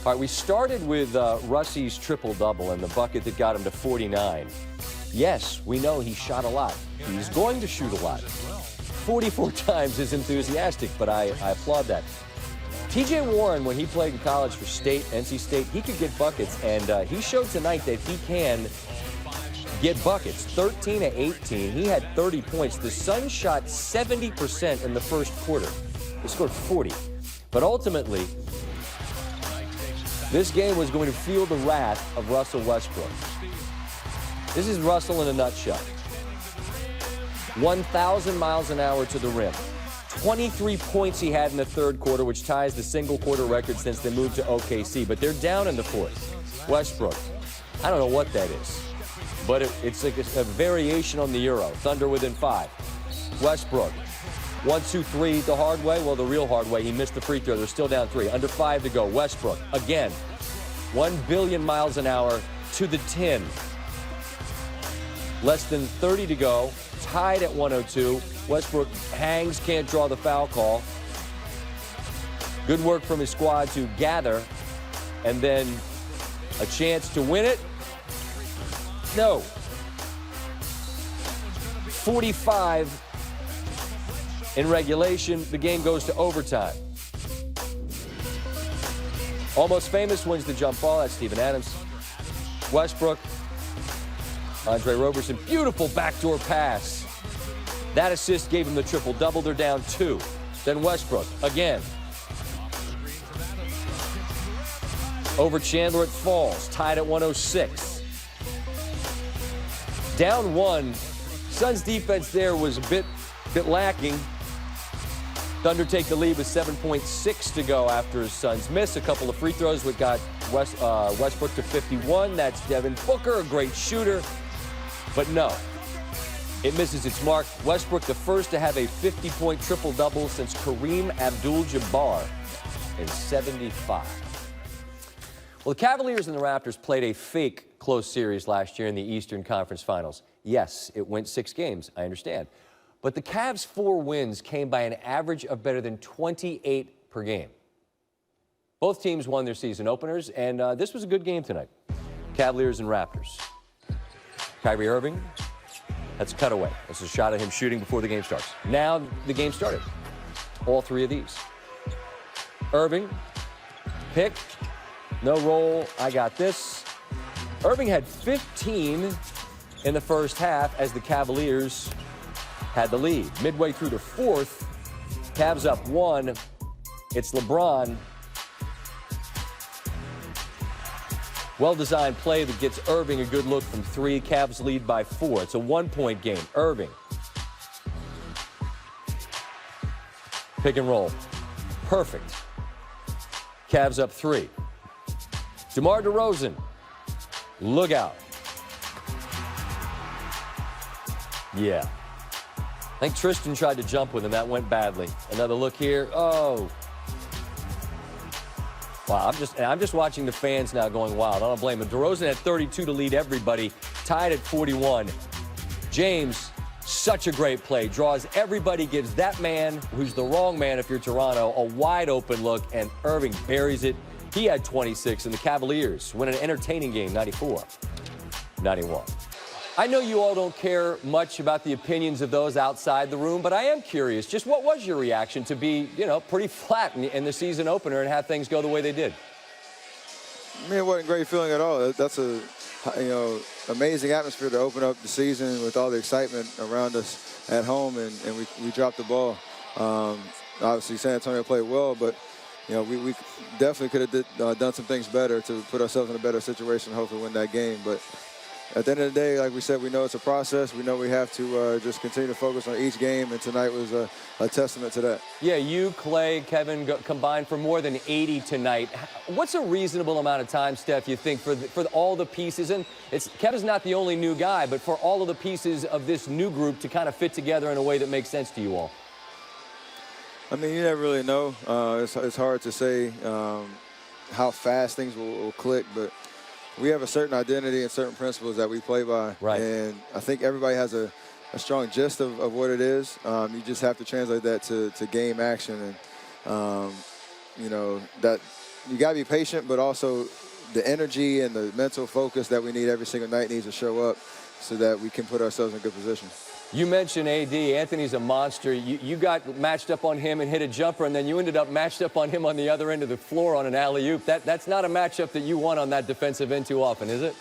All right, we started with Russie's triple-double and the bucket that got him to 49. Yes, we know he shot a lot. He's going to shoot a lot. 44 times is enthusiastic, but I applaud that. T.J. Warren, when he played in college for NC State, he could get buckets, and he showed tonight that he can get buckets. 13 to 18. He had 30 points. The Suns shot 70% in the first quarter. They scored 40. But ultimately, this game was going to feel the wrath of Russell Westbrook. This is Russell in a nutshell. 1,000 miles an hour to the rim. 23 points he had in the third quarter, which ties the single-quarter record since they moved to OKC. But they're down in the fourth. Westbrook, I don't know what that is, but it's like a variation on the Euro. Thunder within 5. Westbrook, 1, 2, 3 the hard way. Well, the real hard way. He missed the free throw. They're still down 3. Under 5 to go. Westbrook, again, 1 billion miles an hour to the 10. Less than 30 to go. Tied at 102. Westbrook hangs, can't draw the foul call. Good work from his squad to gather, and then a chance to win it. No. 45 in regulation. The game goes to overtime. Almost Famous wins the jump ball. That's Steven Adams. Westbrook. Andre Roberson. Beautiful backdoor pass. That assist gave him the triple-double. They're down 2. Then Westbrook again. Over Chandler, it falls. Tied at 106. Down 1. Suns defense there was a bit lacking. Thunder take the lead with 7.6 to go after his Suns miss a couple of free throws, which got Westbrook to 51. That's Devin Booker, a great shooter. But no, it misses its mark. Westbrook, the first to have a 50-point triple-double since Kareem Abdul-Jabbar in 75. Well, the Cavaliers and the Raptors played a fake close series last year in the Eastern Conference Finals. Yes, it went 6 games, I understand. But the Cavs' 4 wins came by an average of better than 28 per game. Both teams won their season openers, and this was a good game tonight. Cavaliers and Raptors. Kyrie Irving, that's a cutaway. That's a shot at him shooting before the game starts. Now the game started. All 3 of these. Irving, pick, no roll, I got this. Irving had 15 in the first half as the Cavaliers had the lead. Midway through the fourth, Cavs up 1. It's LeBron. Well-designed play that gets Irving a good look from 3. Cavs lead by 4. It's a 1-point game. Irving. Pick and roll. Perfect. Cavs up 3. DeMar DeRozan. Look out. Yeah. I think Tristan tried to jump with him. That went badly. Another look here. Oh. Wow, I'm just watching the fans now going wild. I don't blame him. DeRozan had 32 to lead everybody, tied at 41. James, such a great play. Draws everybody, gives that man, who's the wrong man if you're Toronto, a wide open look, and Irving buries it. He had 26, and the Cavaliers win an entertaining game, 94-91. I know you all don't care much about the opinions of those outside the room, but I am curious. Just what was your reaction to be, pretty flat in the season opener and have things go the way they did? I mean, it wasn't a great feeling at all. That's a, amazing atmosphere to open up the season with all the excitement around us at home, and we dropped the ball. Obviously, San Antonio played well, but we definitely could have done some things better to put ourselves in a better situation and hopefully win that game. But at the end of the day, like we said, we know it's a process. We know we have to just continue to focus on each game, and tonight was a testament to that. Yeah, you, Clay, Kevin combined for more than 80 tonight. What's a reasonable amount of time, Steph, you think, for all the pieces? And Kevin's not the only new guy, but for all of the pieces of this new group to kind of fit together in a way that makes sense to you all? I mean, you never really know. It's hard to say how fast things will click, but we have a certain identity and certain principles that we play by. Right. And I think everybody has a strong gist of what it is. You just have to translate that to game action. And, that you got to be patient, but also the energy and the mental focus that we need every single night needs to show up so that we can put ourselves in a good position. You mentioned AD. Anthony's a monster. You got matched up on him and hit a jumper, and then you ended up matched up on him on the other end of the floor on an alley-oop. That's not a matchup that you want on that defensive end too often, is it?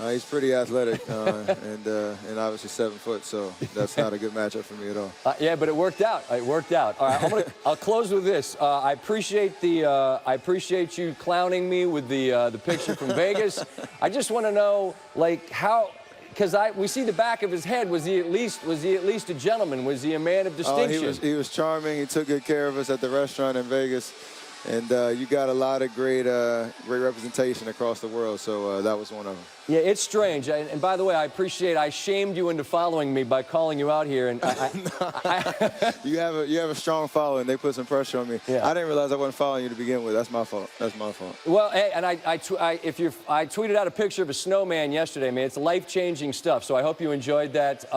He's pretty athletic and obviously 7 foot, so that's not a good matchup for me at all. Yeah, but it worked out. It worked out. All right, I'll close with this. I appreciate you clowning me with the picture from Vegas. I just want to know, like, how. Because we see the back of his head. Was he at least a gentleman? Was he a man of distinction? He was charming. He took good care of us at the restaurant in Vegas, and you got a lot of great representation across the world. So that was one of them. Yeah, it's strange. And by the way, I shamed you into following me by calling you out here. And you have a strong following. They put some pressure on me. Yeah. I didn't realize I wasn't following you to begin with. That's my fault. That's my fault. Well, hey, and I tweeted out a picture of a snowman yesterday, man. It's life-changing stuff. So I hope you enjoyed that.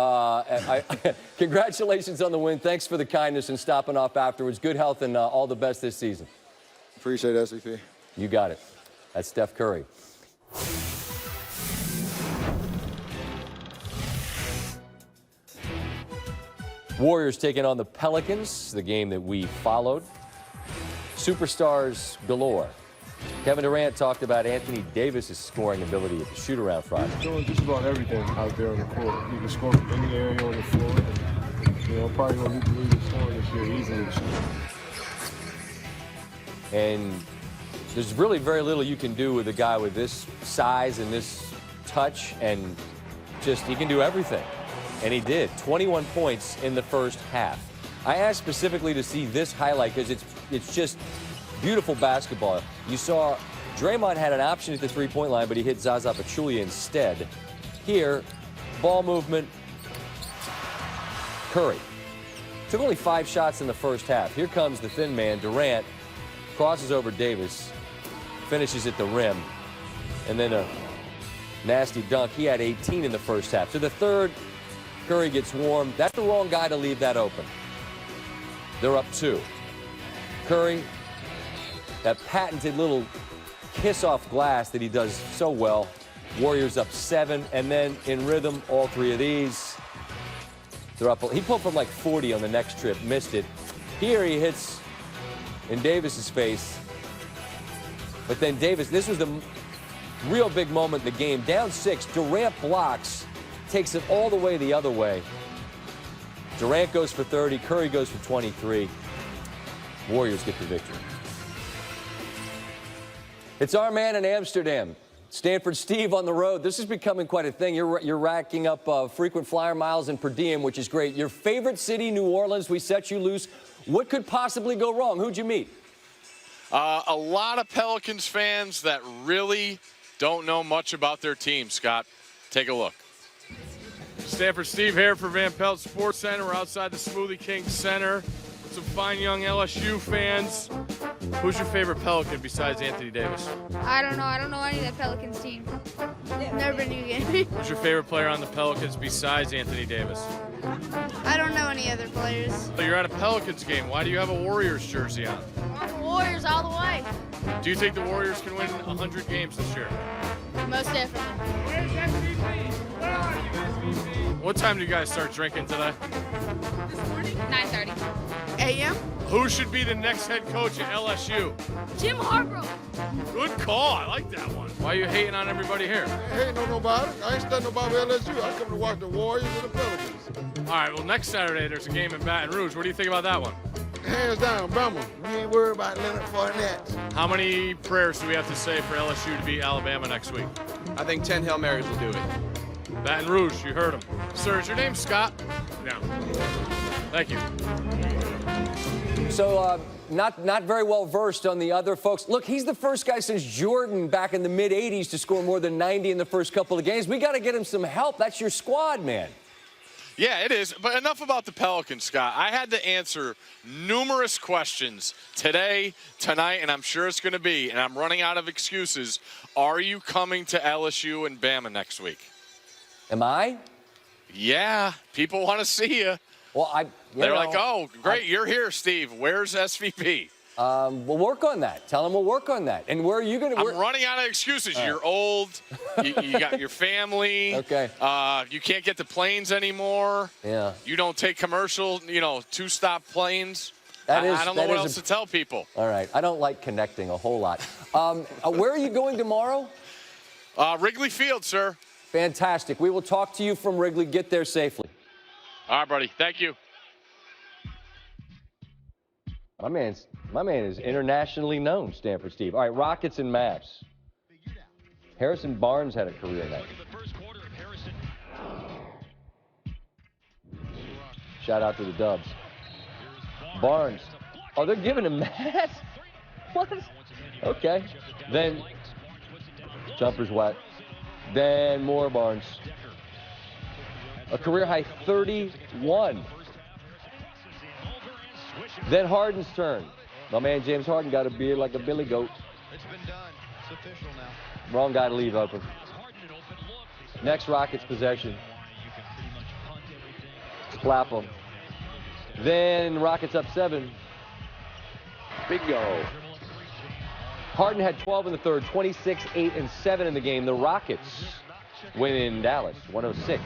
Congratulations on the win. Thanks for the kindness and stopping off afterwards. Good health and all the best this season. Appreciate it, SVP. You got it. That's Steph Curry. Warriors taking on the Pelicans, the game that we followed. Superstars galore. Kevin Durant talked about Anthony Davis' scoring ability at the shoot-around Friday. He's doing just about everything out there on the court. He can score from any area on the floor. And, probably going to lead the scoring this year easily. And there's really very little you can do with a guy with this size and this touch, and he can do everything. And he did. 21 points in the first half. I asked specifically to see this highlight because it's just beautiful basketball. You saw Draymond had an option at the three-point line, but he hit Zaza Pachulia instead. Here, ball movement, Curry. Took only 5 shots in the first half. Here comes the thin man, Durant, crosses over Davis, finishes at the rim, and then a nasty dunk. He had 18 in the first half. So the third, Curry gets warm. That's the wrong guy to leave that open. They're up 2. Curry, that patented little kiss off glass that he does so well. Warriors up 7, and then in rhythm, all 3 of these. They're up. He pulled from like 40 on the next trip, missed it. Here he hits in Davis's face. But then Davis, this was the real big moment in the game. Down 6, Durant blocks, takes it all the way the other way. Durant goes for 30, Curry goes for 23. Warriors get the victory. It's our man in Amsterdam. Stanford Steve on the road. This is becoming quite a thing. You're racking up frequent flyer miles and per diem, which is great. Your favorite city, New Orleans, we set you loose. What could possibly go wrong? Who'd you meet? A lot of Pelicans fans that really don't know much about their team, Scott. Take a look. Stanford Steve here for Van Pelt Sports Center. We're outside the Smoothie King Center with some fine young LSU fans. Who's your favorite Pelican besides Anthony Davis? I don't know. I don't know any of the Pelicans team. Never been to a game. Who's your favorite player on the Pelicans besides Anthony Davis? I don't know any other players. So you're at a Pelicans game. Why do you have a Warriors jersey on? I want the Warriors all the way. Do you think the Warriors can win 100 games this year? Most definitely. Where's MVP? Where are you, MVP? What time do you guys start drinking today? This morning? 9:30 a.m. Who should be the next head coach at LSU? Jim Harbaugh. Good call. I like that one. Why are you hating on everybody here? I ain't on nobody. I ain't studying nobody at LSU. I come to watch the Warriors and the Pelicans. All right, well, next Saturday there's a game in Baton Rouge. What do you think about that one? Hands down, Bama. We ain't worried about Leonard Fournette. How many prayers do we have to say for LSU to beat Alabama next week? I think 10 Hail Marys will do it. Baton Rouge, you heard him. Sir, is your name Scott? No. Thank you. So not very well versed on the other folks. Look, he's the first guy since Jordan back in the mid-'80s to score more than 90 in the first couple of games. We got to get him some help. That's your squad, man. Yeah, it is. But enough about the Pelicans, Scott. I had to answer numerous questions today, tonight, and I'm sure it's going to be, and I'm running out of excuses. Are you coming to LSU and Bama next week? Am I? Yeah, people want to see you. Well, They're like, oh, great, you're here, Steve. Where's SVP? We'll work on that. Tell him we'll work on that. And where are you going to? I'm running out of excuses. You're old. You got your family. Okay. You can't get the planes anymore. Yeah. You don't take commercial, two-stop planes. I don't know what else to tell people. All right. I don't like connecting a whole lot. Where are you going tomorrow? Wrigley Field, sir. Fantastic. We will talk to you from Wrigley. Get there safely. All right, buddy. Thank you. My man is internationally known, Stanford Steve. All right, Rockets and Mavs. Harrison Barnes had a career night. Shout out to the Dubs. Barnes. Oh, they're giving him that? What? Okay. Then jumper's wet. Then more Barnes. A career high 31. Then Harden's turn. My man James Harden got a beard like a billy goat. It's been done. It's official now. Wrong guy to leave open. Next Rockets possession. Slap him. Then Rockets up 7. Bingo. Harden had 12 in the third, 26, 8, and 7 in the game. The Rockets win in Dallas, 106.